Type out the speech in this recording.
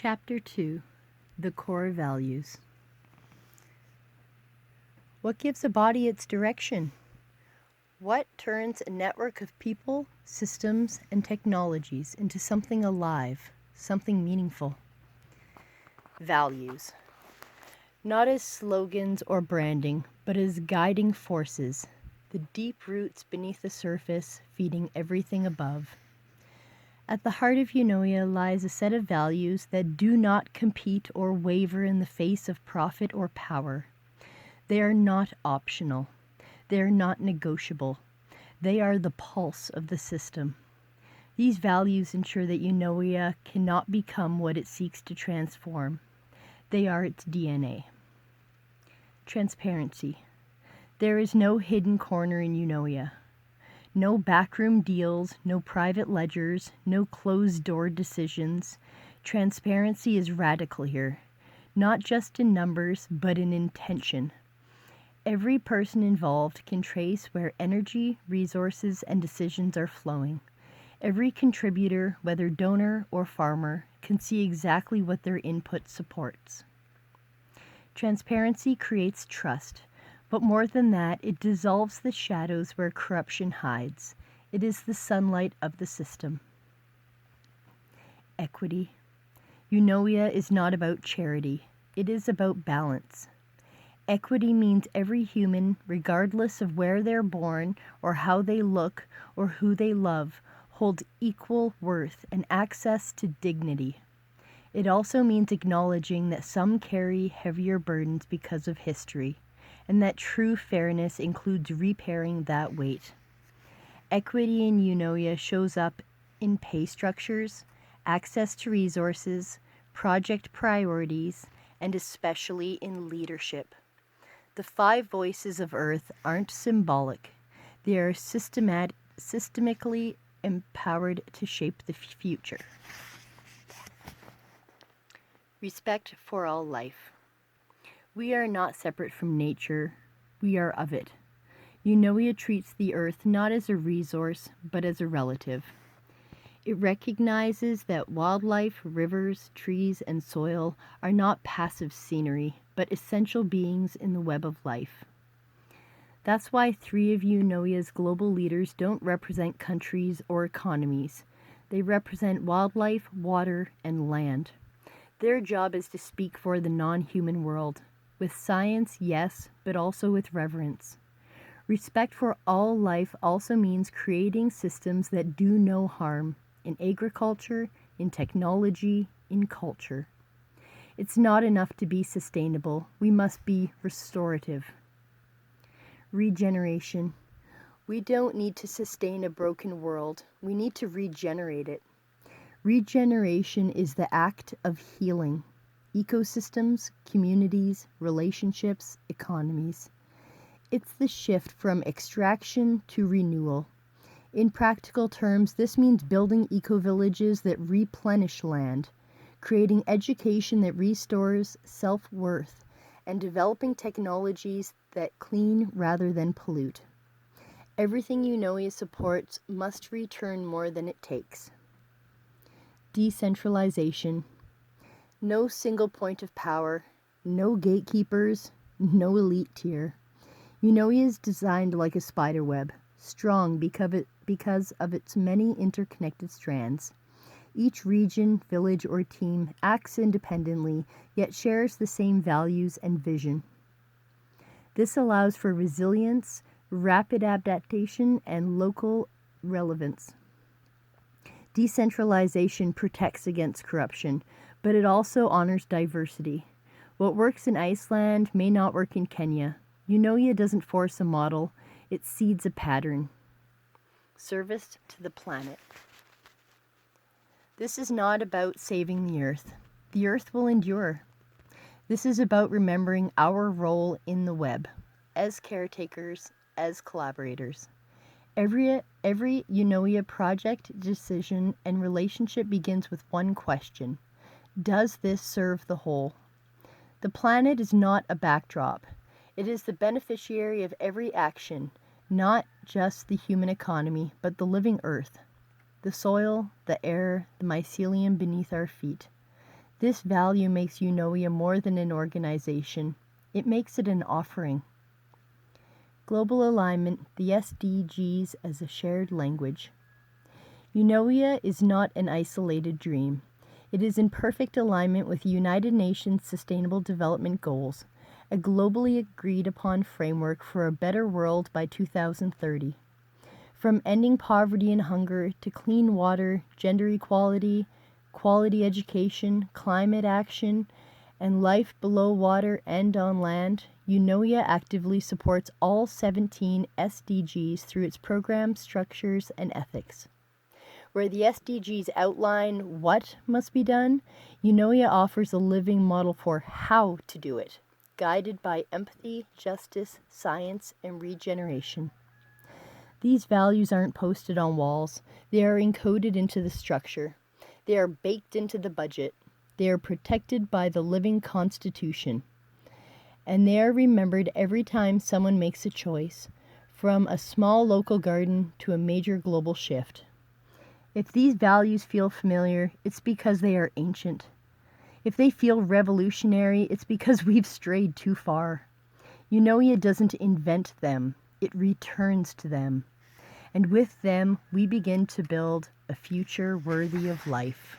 Chapter 2: The Core Values. What gives a body its direction? What turns a network of people, systems, and technologies into something alive, something meaningful? Values. Not as slogans or branding, but as guiding forces, the deep roots beneath the surface feeding everything above. At the heart of Eunoia lies a set of values that do not compete or waver in the face of profit or power. They are not optional. They are not negotiable. They are the pulse of the system. These values ensure that Eunoia cannot become what it seeks to transform. They are its DNA. Transparency. There is no hidden corner in Eunoia. No backroom deals, no private ledgers, no closed-door decisions. Transparency is radical here, not just in numbers, but in intention. Every person involved can trace where energy, resources, and decisions are flowing. Every contributor, whether donor or farmer, can see exactly what their input supports. Transparency creates trust. But more than that, it dissolves the shadows where corruption hides. It is the sunlight of the system. Equity. Eunoia is not about charity. It is about balance. Equity means every human, regardless of where they're born or how they look or who they love, holds equal worth and access to dignity. It also means acknowledging that some carry heavier burdens because of history, and that true fairness includes repairing that weight. Equity in Eunoia shows up in pay structures, access to resources, project priorities, and especially in leadership. The 5 voices of Earth aren't symbolic. They are systemically empowered to shape the future. Respect for all life. We are not separate from nature, we are of it. Eunoia treats the earth not as a resource, but as a relative. It recognizes that wildlife, rivers, trees, and soil are not passive scenery, but essential beings in the web of life. That's why 3 of Eunoia's global leaders don't represent countries or economies. They represent wildlife, water, and land. Their job is to speak for the non-human world. With science, yes, but also with reverence. Respect for all life also means creating systems that do no harm in agriculture, in technology, in culture. It's not enough to be sustainable. We must be restorative. Regeneration. We don't need to sustain a broken world. We need to regenerate it. Regeneration is the act of healing. Ecosystems, communities, relationships, economies. It's the shift from extraction to renewal. In practical terms, this means building eco-villages that replenish land, creating education that restores self-worth, and developing technologies that clean rather than pollute. Everything Eunoia supports must return more than it takes. Decentralization. No single point of power, no gatekeepers, no elite tier. Eunoia is designed like a spider web, strong because of its many interconnected strands. Each region, village, or team acts independently, yet shares the same values and vision. This allows for resilience, rapid adaptation, and local relevance. Decentralization protects against corruption, but it also honors diversity. What works in Iceland may not work in Kenya. Eunoia doesn't force a model, it seeds a pattern. Service to the planet. This is not about saving the earth. The earth will endure. This is about remembering our role in the web, as caretakers, as collaborators. Every Eunoia project, decision, and relationship begins with one question. Does this serve the whole? The planet is not a backdrop. It is the beneficiary of every action, not just the human economy, but the living earth, the soil, the air, the mycelium beneath our feet. This value makes Eunoia more than an organization. It makes it an offering. Global alignment, the SDGs as a shared language. Eunoia is not an isolated dream. It is in perfect alignment with United Nations Sustainable Development Goals, a globally agreed upon framework for a better world by 2030. From ending poverty and hunger to clean water, gender equality, quality education, climate action, and life below water and on land, Eunoia actively supports all 17 SDGs through its programs, structures, and ethics. Where the SDGs outline what must be done, Eunoia offers a living model for how to do it, guided by empathy, justice, science, and regeneration. These values aren't posted on walls. They are encoded into the structure. They are baked into the budget. They are protected by the living constitution. And they are remembered every time someone makes a choice, from a small local garden to a major global shift. If these values feel familiar, it's because they are ancient. If they feel revolutionary, it's because we've strayed too far. Eunoia doesn't invent them, it returns to them. And with them, we begin to build a future worthy of life.